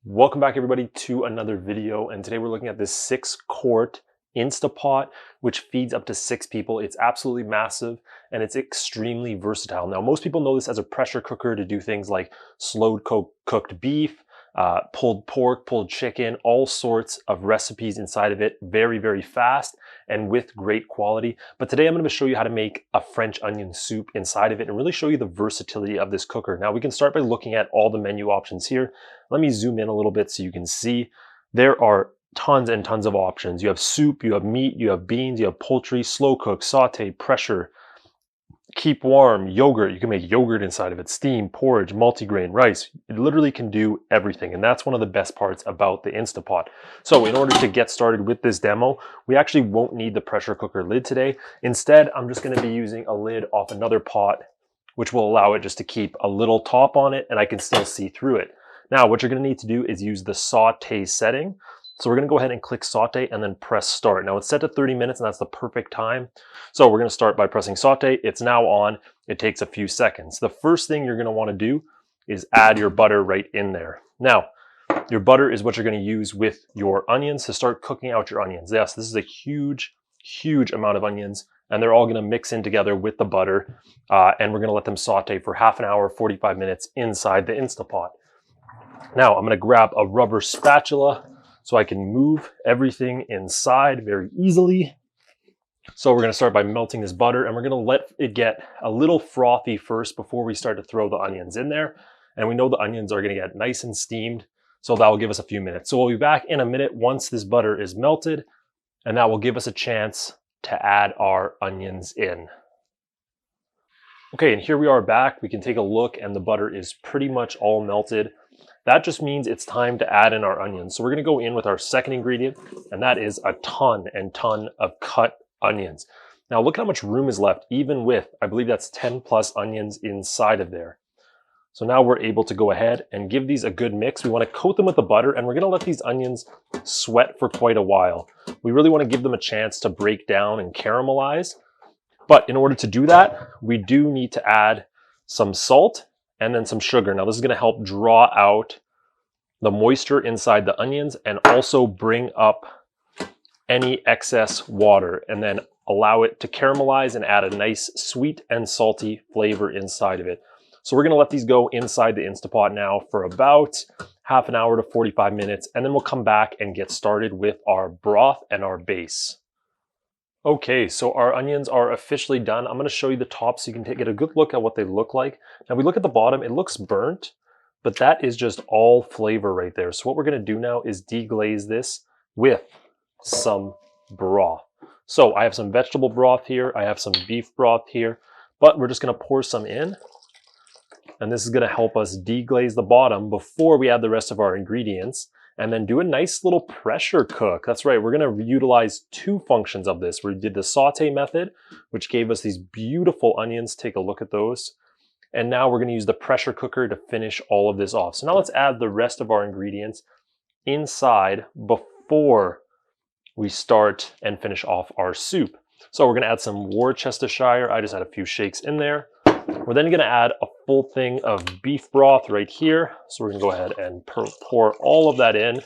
Welcome back everybody to another video, and today we're looking at this 6-quart Instapot which feeds up to 6 people. It's absolutely massive and it's extremely versatile. Now most people know this as a pressure cooker to do things like slow cooked beef, pulled pork, pulled chicken, all sorts of recipes inside of it, very fast and with great quality. But today I'm going to show you how to make a French onion soup inside of it and really show you the versatility of this cooker. Now we can start by looking at all the menu options here. Let me zoom in a little bit so you can see. There are tons and tons of options. You have soup, you have meat, you have beans, you have poultry, slow cook, saute, pressure, keep warm, yogurt. You can make yogurt inside of it, steam, porridge, multigrain, rice. It literally can do everything. And that's one of the best parts about the Instapot. So in order to get started with this demo, we actually won't need the pressure cooker lid today. Instead, I'm just going to be using a lid off another pot, which will allow it just to keep a little top on it and I can still see through it. Now, what you're going to need to do is use the saute setting. So we're going to go ahead and click saute and then press start. Now it's set to 30 minutes and that's the perfect time. So we're going to start by pressing saute. It's now on. It takes a few seconds. The first thing you're going to want to do is add your butter right in there. Now, your butter is what you're going to use with your onions to start cooking out your onions. Yes, this is a huge amount of onions and they're all going to mix in together with the butter. And we're going to let them saute for half an hour, 45 minutes inside the Instapot. Now I'm going to grab a rubber spatula so I can move everything inside very easily. So we're going to start by melting this butter and we're going to let it get a little frothy first before we start to throw the onions in there. And we know the onions are going to get nice and steamed, so that will give us a few minutes. So we'll be back in a minute once this butter is melted, and that will give us a chance to add our onions in. Okay, and here we are back. We can take a look and the butter is pretty much all melted. That just means it's time to add in our onions. So we're gonna go in with our second ingredient, and that is a ton of cut onions. Now look how much room is left, even with, I believe that's 10 plus onions inside of there. So now we're able to go ahead and give these a good mix. We wanna coat them with the butter and we're gonna let these onions sweat for quite a while. We really wanna give them a chance to break down and caramelize. But in order to do that, we do need to add some salt and then some sugar. Now this is going to help draw out the moisture inside the onions and also bring up any excess water and then allow it to caramelize and add a nice sweet and salty flavor inside of it. So we're going to let these go inside the Instapot now for about half an hour to 45 minutes, and then we'll come back and get started with our broth and our base. Okay, so our onions are officially done. I'm going to show you the top so you can get a good look at what they look like. Now we look at the bottom, it looks burnt, but that is just all flavor right there. So what we're going to do now is deglaze this with some broth. So I have some vegetable broth here, I have some beef broth here, but we're just going to pour some in. And this is going to help us deglaze the bottom before we add the rest of our ingredients. And then do a nice little pressure cook. That's right, we're gonna utilize two functions of this. We did the saute method, which gave us these beautiful onions. Take a look at those. And now we're gonna use the pressure cooker to finish all of this off. So now let's add the rest of our ingredients inside before we start and finish off our soup. So we're gonna add some Worcestershire. I just had a few shakes in there. We're then gonna add a full thing of beef broth right here. So we're gonna go ahead and pour all of that in.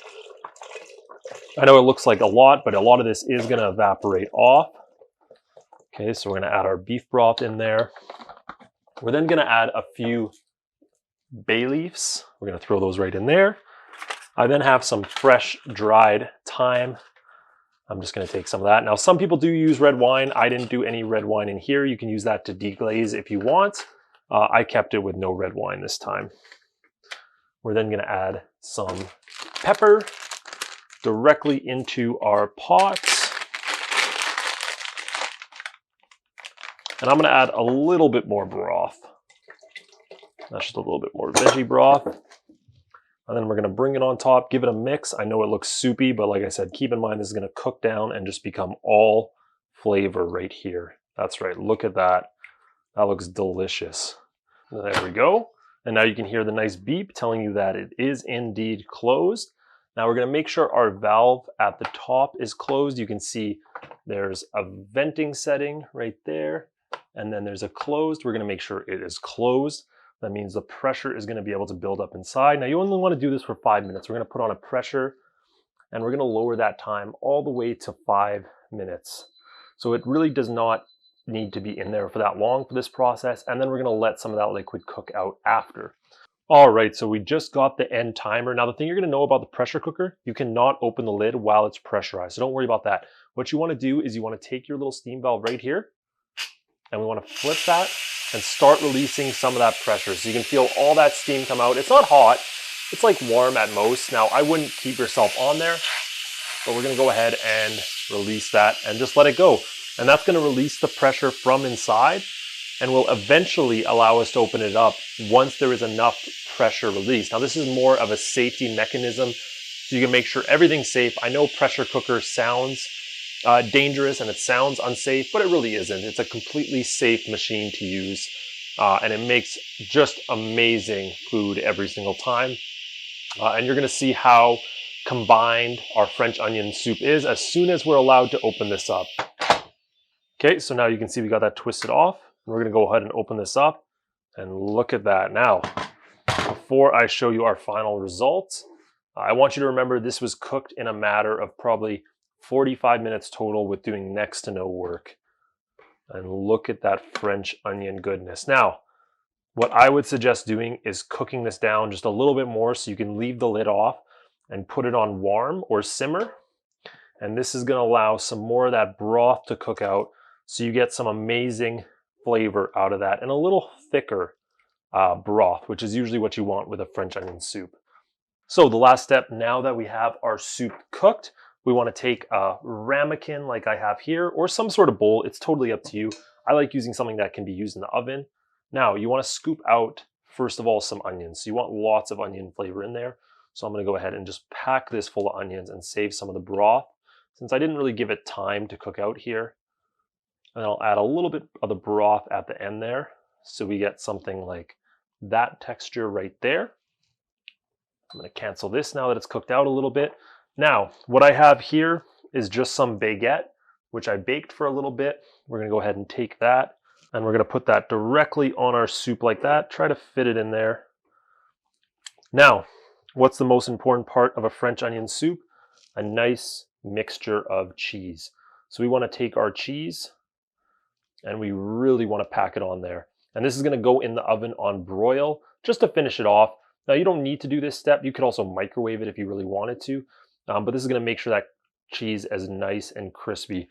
I know it looks like a lot, but a lot of this is gonna evaporate off. Okay, so we're gonna add our beef broth in there. We're then gonna add a few bay leaves. We're gonna throw those right in there. I then have some fresh dried thyme. I'm just going to take some of that. Now, some people do use red wine. I didn't do any red wine in here. You can use that to deglaze if you want. I kept it with no red wine this time. We're then going to add some pepper directly into our pots. And I'm going to add a little bit more broth. That's just a little bit more veggie broth. And then we're gonna bring it on top, give it a mix. I know it looks soupy, but like I said, keep in mind this is gonna cook down and just become all flavor right here. That's right, look at that. That looks delicious. There we go. And now you can hear the nice beep telling you that it is indeed closed. Now we're gonna make sure our valve at the top is closed. You can see there's a venting setting right there, and then there's a closed. We're gonna make sure it is closed. That means the pressure is going to be able to build up inside. Now you only want to do this for 5 minutes. We're going to put on a pressure and we're going to lower that time all the way to 5 minutes. So it really does not need to be in there for that long for this process. And then we're going to let some of that liquid cook out after. All right, so we just got the end timer. Now the thing you're going to know about the pressure cooker, you cannot open the lid while it's pressurized. So don't worry about that. What you want to do is you want to take your little steam valve right here and we want to flip that and start releasing some of that pressure. So you can feel all that steam come out. It's not hot, it's like warm at most. Now I wouldn't keep yourself on there, but we're gonna go ahead and release that and just let it go. And that's gonna release the pressure from inside and will eventually allow us to open it up once there is enough pressure released. Now this is more of a safety mechanism, so you can make sure everything's safe. I know pressure cooker sounds dangerous and it sounds unsafe, but it really isn't. It's a completely safe machine to use, and it makes just amazing food every single time. And you're gonna see how combined our French onion soup is as soon as we're allowed to open this up. Okay, so now you can see we got that twisted off. We're gonna go ahead and open this up and look at that. Now, before I show you our final results, I want you to remember this was cooked in a matter of probably 45 minutes total with doing next to no work. And look at that French onion goodness. Now, what I would suggest doing is cooking this down just a little bit more so you can leave the lid off and put it on warm or simmer. And this is gonna allow some more of that broth to cook out so you get some amazing flavor out of that and a little thicker broth, which is usually what you want with a French onion soup. So the last step, now that we have our soup cooked, we want to take a ramekin like I have here or some sort of bowl. It's totally up to you. I like using something that can be used in the oven. Now you want to scoop out, first of all, some onions. So you want lots of onion flavor in there. So I'm going to go ahead and just pack this full of onions and save some of the broth since I didn't really give it time to cook out here. And I'll add a little bit of the broth at the end there so we get something like that texture right there. I'm going to cancel this now that it's cooked out a little bit. Now, what I have here is just some baguette, which I baked for a little bit. We're going to go ahead and take that and we're going to put that directly on our soup like that. Try to fit it in there. Now, what's the most important part of a French onion soup? A nice mixture of cheese. So we want to take our cheese and we really want to pack it on there. And this is going to go in the oven on broil just to finish it off. Now, you don't need to do this step. You could also microwave it if you really wanted to. But this is going to make sure that cheese is nice and crispy.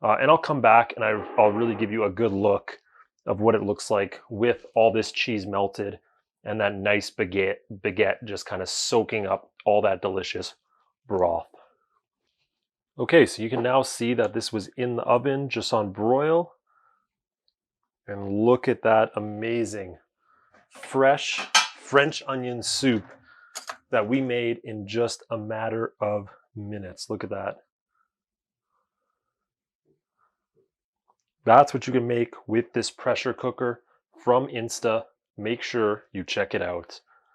And I'll come back and I'll really give you a good look of what it looks like with all this cheese melted and that nice baguette just kind of soaking up all that delicious broth. Okay, so you can now see that this was in the oven just on broil. And look at that amazing fresh French onion soup that we made in just a matter of minutes. Look at that. That's what you can make with this pressure cooker from Insta. Make sure you check it out.